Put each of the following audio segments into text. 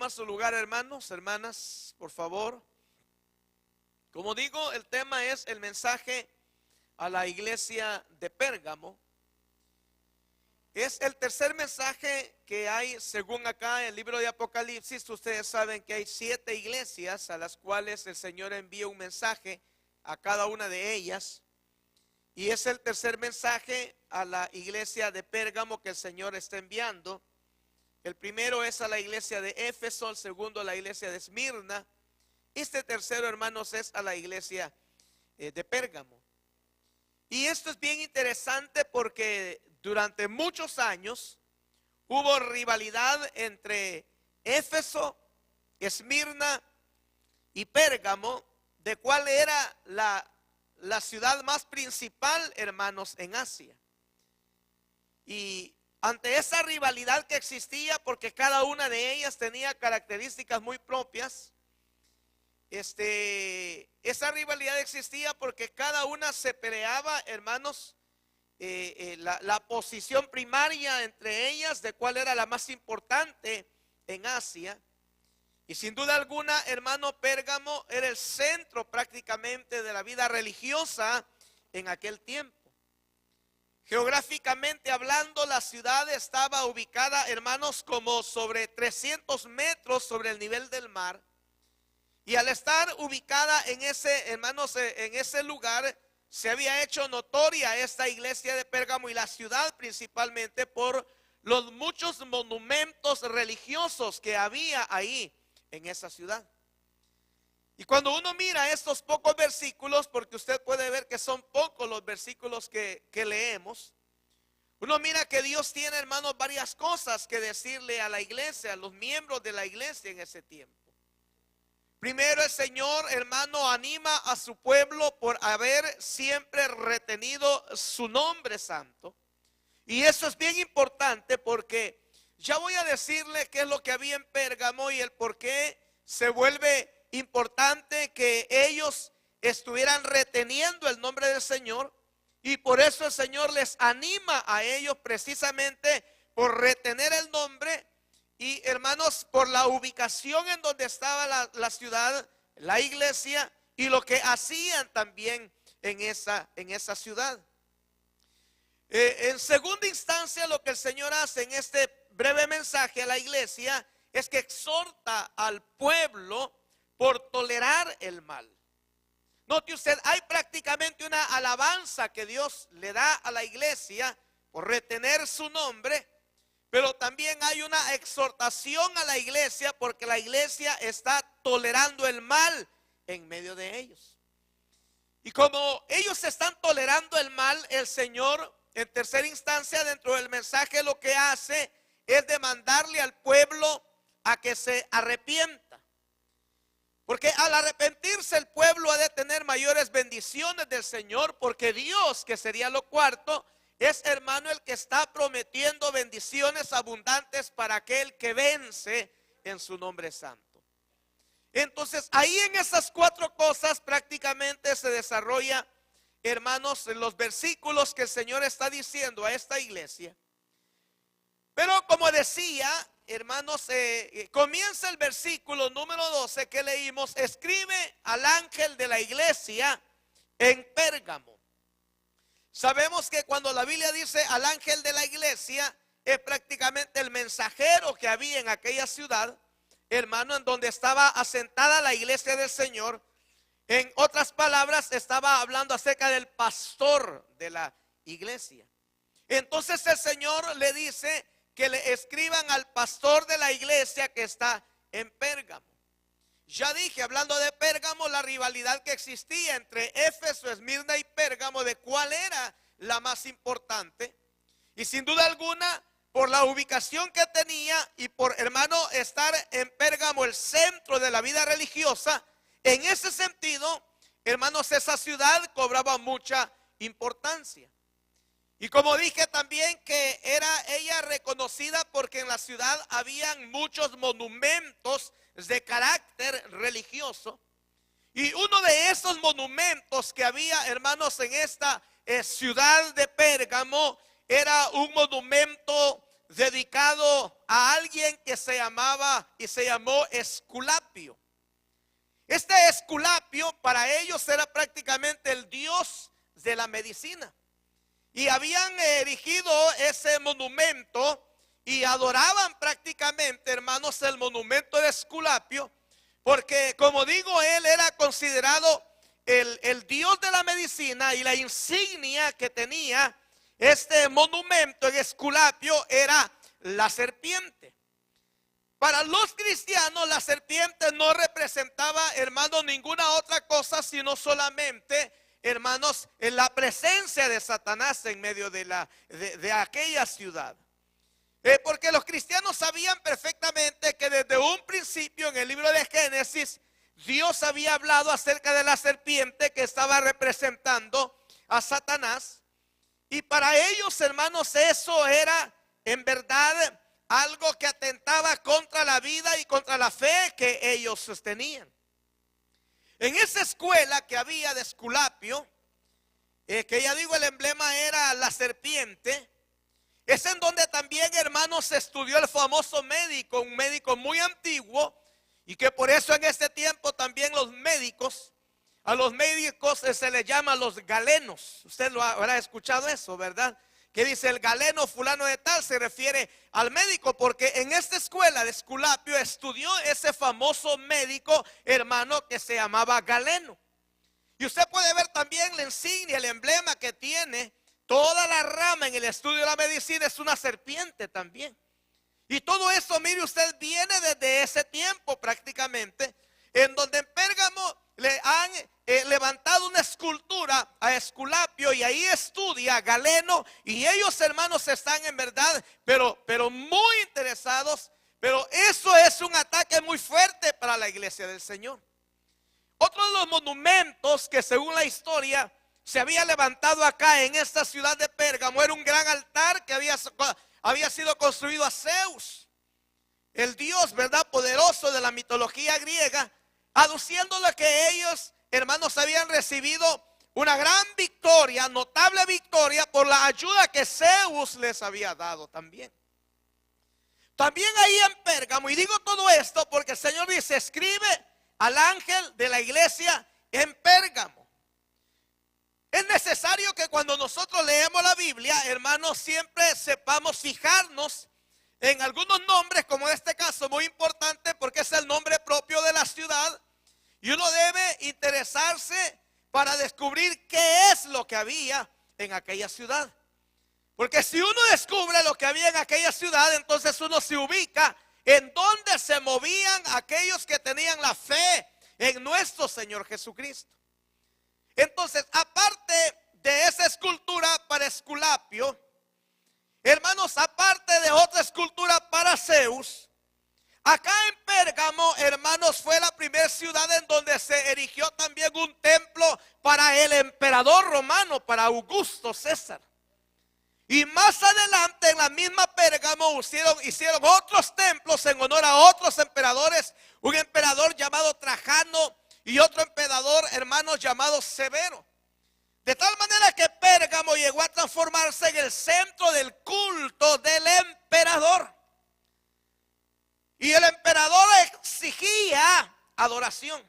tomar su lugar, hermanos, hermanas, por favor. Como digo, el tema es el mensaje a la iglesia de Pérgamo. Es el tercer mensaje que hay según acá en el libro de Apocalipsis. Ustedes saben que hay 7 iglesias a las cuales el Señor envía un mensaje a cada una de ellas. Y es el tercer mensaje a la iglesia de Pérgamo que el Señor está enviando. El primero es a la iglesia de Éfeso, el segundo a la iglesia de Esmirna. Este tercero, hermanos, es a la iglesia de Pérgamo. Y esto es bien interesante porque durante muchos años hubo rivalidad entre Éfeso, Esmirna y Pérgamo, de cuál era la ciudad más principal, hermanos, en Asia. Y ante esa rivalidad que existía, porque cada una de ellas tenía características muy propias, esa rivalidad existía porque cada una se peleaba, hermanos, la posición primaria entre ellas, de cuál era la más importante en Asia. Y sin duda alguna, hermano, Pérgamo era el centro prácticamente de la vida religiosa en aquel tiempo. Geográficamente hablando, la ciudad estaba ubicada, hermanos, como sobre 300 metros sobre el nivel del mar. Y al estar ubicada en ese, hermanos, en ese lugar, se había hecho notoria esta iglesia de Pérgamo y la ciudad principalmente por los muchos monumentos religiosos que había ahí en esa ciudad. Y cuando uno mira estos pocos versículos, porque usted puede ver que son pocos los versículos que leemos, uno mira que Dios tiene, hermanos, varias cosas que decirle a la iglesia, a los miembros de la iglesia en ese tiempo. Primero, el Señor, hermano, anima a su pueblo por haber siempre retenido su nombre santo. Y eso es bien importante porque ya voy a decirle qué es lo que había en Pérgamo y el por qué se vuelve importante que ellos estuvieran reteniendo el nombre del Señor. Y por eso el Señor les anima a ellos precisamente por retener el nombre. Y hermanos, por la ubicación en donde estaba la ciudad, la iglesia y lo que hacían también en esa ciudad. En segunda instancia, lo que el Señor hace en este breve mensaje a la iglesia es que exhorta al pueblo por tolerar el mal. Note usted, hay prácticamente una alabanza que Dios le da a la iglesia por retener su nombre. Pero también hay una exhortación a la iglesia porque la iglesia está tolerando el mal en medio de ellos. Y como ellos están tolerando el mal, el Señor en tercera instancia dentro del mensaje lo que hace es demandarle al pueblo a que se arrepienta. Porque al arrepentirse el pueblo ha de tener mayores bendiciones del Señor, porque Dios, que sería lo cuarto, es, hermano, el que está prometiendo bendiciones abundantes para aquel que vence en su nombre santo. Entonces, ahí en esas 4 cosas prácticamente se desarrolla, hermanos, los versículos que el Señor está diciendo a esta iglesia. Pero como decía, hermanos, comienza el versículo número 12 que leímos: escribe al ángel de la iglesia en Pérgamo. Sabemos que cuando la Biblia dice al ángel de la iglesia, es prácticamente el mensajero que había en aquella ciudad, hermano, en donde estaba asentada la iglesia del Señor. En otras palabras, estaba hablando acerca del pastor de la iglesia. Entonces el Señor le dice que le escriban al pastor de la iglesia que está en Pérgamo. Ya dije, hablando de Pérgamo, la rivalidad que existía entre Éfeso, Esmirna y Pérgamo, de cuál era la más importante. Y sin duda alguna, por la ubicación que tenía y por, hermano, estar en Pérgamo, el centro de la vida religiosa, en ese sentido, hermanos, esa ciudad cobraba mucha importancia. Y como dije también que era ella reconocida porque en la ciudad habían muchos monumentos de carácter religioso. Y uno de esos monumentos que había, hermanos, en esta ciudad de Pérgamo era un monumento dedicado a alguien que se llamó Esculapio. Este Esculapio para ellos era prácticamente el dios de la medicina. Y habían erigido ese monumento y adoraban prácticamente, hermanos, el monumento de Esculapio, porque como digo, él era considerado el dios de la medicina, y la insignia que tenía este monumento en Esculapio era la serpiente. Para los cristianos la serpiente no representaba, hermanos, ninguna otra cosa sino solamente, hermanos, en la presencia de Satanás en medio de aquella ciudad. Porque los cristianos sabían perfectamente que desde un principio en el libro de Génesis Dios había hablado acerca de la serpiente que estaba representando a Satanás. Y para ellos, hermanos, eso era en verdad algo que atentaba contra la vida y contra la fe que ellos sostenían. En esa escuela que había de Esculapio, que ya digo, el emblema era la serpiente, es en donde también, hermanos, se estudió el famoso médico, un médico muy antiguo, y que por eso en este tiempo también a los médicos se les llama los galenos. Usted lo habrá escuchado eso, ¿verdad? Que dice el galeno fulano de tal, se refiere al médico, porque en esta escuela de Esculapio estudió ese famoso médico, hermano, que se llamaba Galeno. Y usted puede ver también la insignia, el emblema que tiene toda la rama en el estudio de la medicina, es una serpiente también. Y todo eso, mire usted, viene desde ese tiempo prácticamente, en donde en Pérgamo le han levantado una escultura a Esculapio, y ahí estudia Galeno, y ellos, hermanos, están en verdad, pero muy interesados. Pero eso es un ataque muy fuerte para la iglesia del Señor. Otro de los monumentos que según la historia se había levantado acá en esta ciudad de Pérgamo era un gran altar que había sido construido a Zeus, el dios, ¿verdad?, poderoso de la mitología griega, aduciéndole que ellos, hermanos, habían recibido una gran victoria, notable victoria, por la ayuda que Zeus les había dado también. También ahí en Pérgamo, y digo todo esto porque el Señor dice: escribe al ángel de la iglesia en Pérgamo. Es necesario que cuando nosotros leemos la Biblia, hermanos, siempre sepamos fijarnos en algunos nombres, como en este caso, muy importante porque es el nombre propio de la ciudad, y uno debe interesarse para descubrir qué es lo que había en aquella ciudad. Porque si uno descubre lo que había en aquella ciudad, entonces uno se ubica en donde se movían aquellos que tenían la fe en nuestro Señor Jesucristo. Entonces, aparte de esa escultura para Esculapio, hermanos, aparte de otra escultura para Zeus, acá en Pérgamo, hermanos, fue la primera ciudad en donde se erigió también un templo para el emperador romano, para Augusto César. Y más adelante en la misma Pérgamo hicieron otros templos en honor a otros emperadores, un emperador llamado Trajano y otro emperador, hermanos, llamado Severo. De tal manera que Pérgamo llegó a transformarse en el centro del culto del emperador. Y el emperador exigía adoración.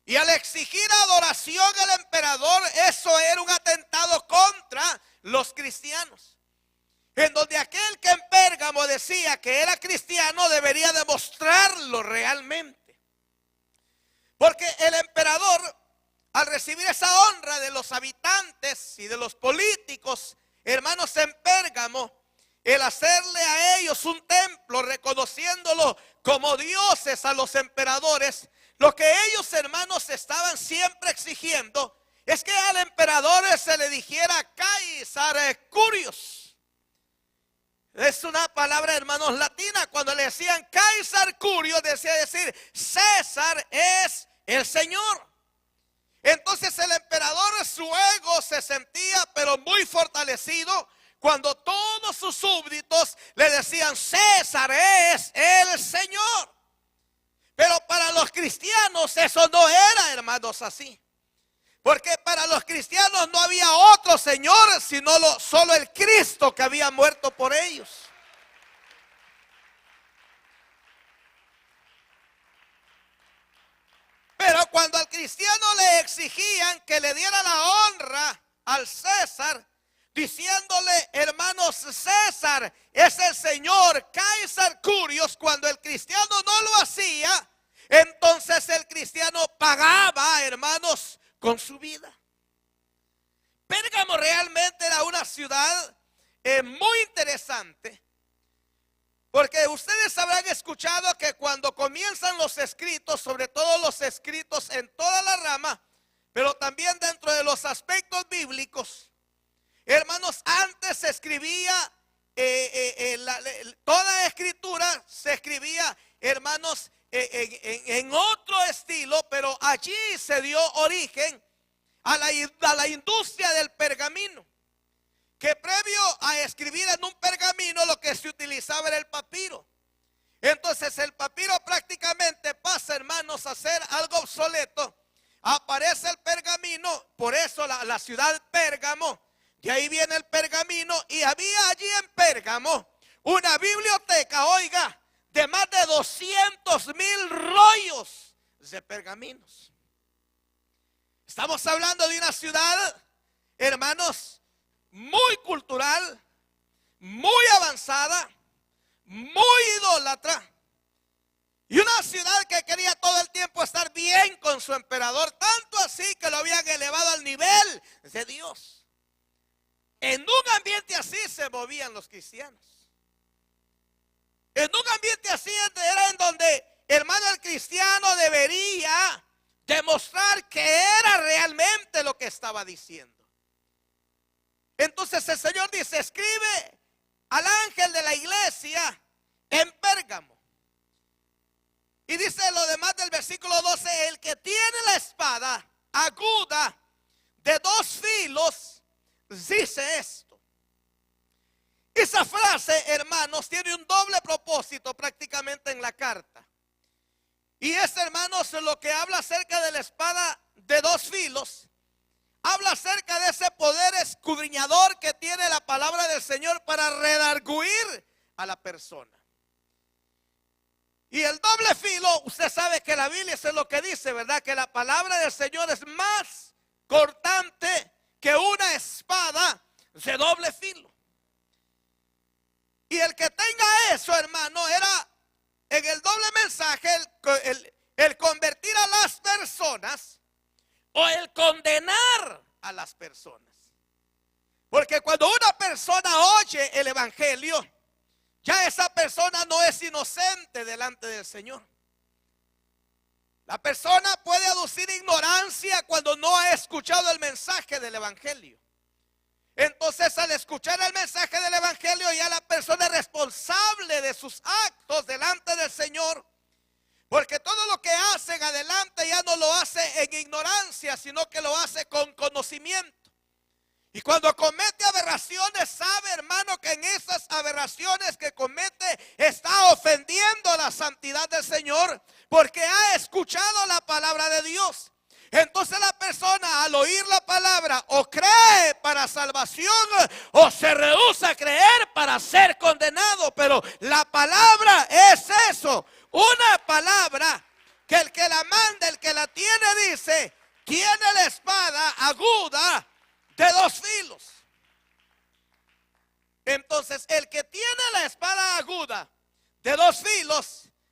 Y al exigir adoración al emperador, eso era un atentado contra los cristianos. En donde aquel que en Pérgamo decía que era cristiano debería demostrarlo realmente. Porque el emperador, al recibir esa honra de los habitantes y de los políticos, hermanos, en Pérgamo, el hacerle a ellos un templo, reconociéndolo como dioses a los emperadores, lo que ellos, hermanos, estaban siempre exigiendo es que al emperador se le dijera Caesar Curios. Es una palabra, hermanos, latina. Cuando le decían Caesar Curios, decía decir César es el Señor. Entonces el emperador, su ego se sentía pero muy fortalecido cuando todos sus súbditos le decían César es el Señor. Pero para los cristianos eso no era, hermanos, así. Porque para los cristianos no había otro Señor sino solo el Cristo que había muerto por ellos. cristiano le exigían que le diera la honra al César, diciéndole, hermanos, César es el señor, César Curios. Cuando el cristiano no lo hacía, entonces el cristiano pagaba, hermanos, con su vida. Pérgamo realmente era una ciudad muy interesante, porque ustedes habrán escuchado que cuando comienzan los escritos, sobre todo los escritos en toda la rama, pero también dentro de los aspectos bíblicos, hermanos, antes se escribía, toda escritura se escribía, hermanos, en otro estilo, pero allí se dio origen a la industria del pergamino, que previo a escribir en un pergamino lo que se utilizaba era el papiro. Entonces el papiro prácticamente pasa, hermanos, a ser algo obsoleto. Aparece el pergamino, por eso la ciudad Pérgamo, de ahí viene el pergamino, y había allí en Pérgamo una biblioteca, oiga, de más de 200,000 rollos de pergaminos. Estamos hablando de una ciudad, hermanos, muy cultural, muy avanzada, muy idólatra, y una ciudad que quería todo el tiempo estar bien con su emperador, tanto así que lo habían elevado al nivel de Dios. En un ambiente así se movían los cristianos. En un ambiente así era en donde, hermano, el cristiano debería demostrar que era realmente lo que estaba diciendo. Entonces el Señor dice, escribe al ángel de la iglesia en Pérgamo. Y dice lo demás del versículo 12, el que tiene la espada aguda de 2 filos, dice esto. Esa frase, hermanos, tiene un doble propósito prácticamente en la carta. Y es, hermanos, lo que habla acerca de la espada de 2 filos. Habla acerca de ese poder escudriñador que tiene la palabra del Señor para redarguir a la persona. Y el doble filo, usted sabe que la Biblia es lo que dice, ¿verdad? Que la palabra del Señor es más cortante que una espada de doble filo. Y el que tenga eso, hermano, era en el doble mensaje el convertir a las personas o el condenar a las personas. Porque cuando una persona oye el evangelio, ya esa persona no es inocente delante del Señor. La persona puede aducir ignorancia cuando no ha escuchado el mensaje del evangelio. Entonces, al escuchar el mensaje del evangelio, ya la persona es responsable de sus actos delante del Señor. Porque todo lo que hace en adelante ya no lo hace en ignorancia, sino que lo hace con conocimiento. Y cuando comete aberraciones, sabe, hermano, que en esas aberraciones que comete está ofendiendo la santidad del Señor, porque ha escuchado la palabra de Dios. Entonces la persona, al oír la palabra, o cree para salvación o se rehúsa a creer para ser condenado. Pero la palabra es eso, una palabra que el que la manda, el que la tiene, dice, tiene la espada aguda de 2 filos. Entonces el que tiene la espada aguda de 2 filos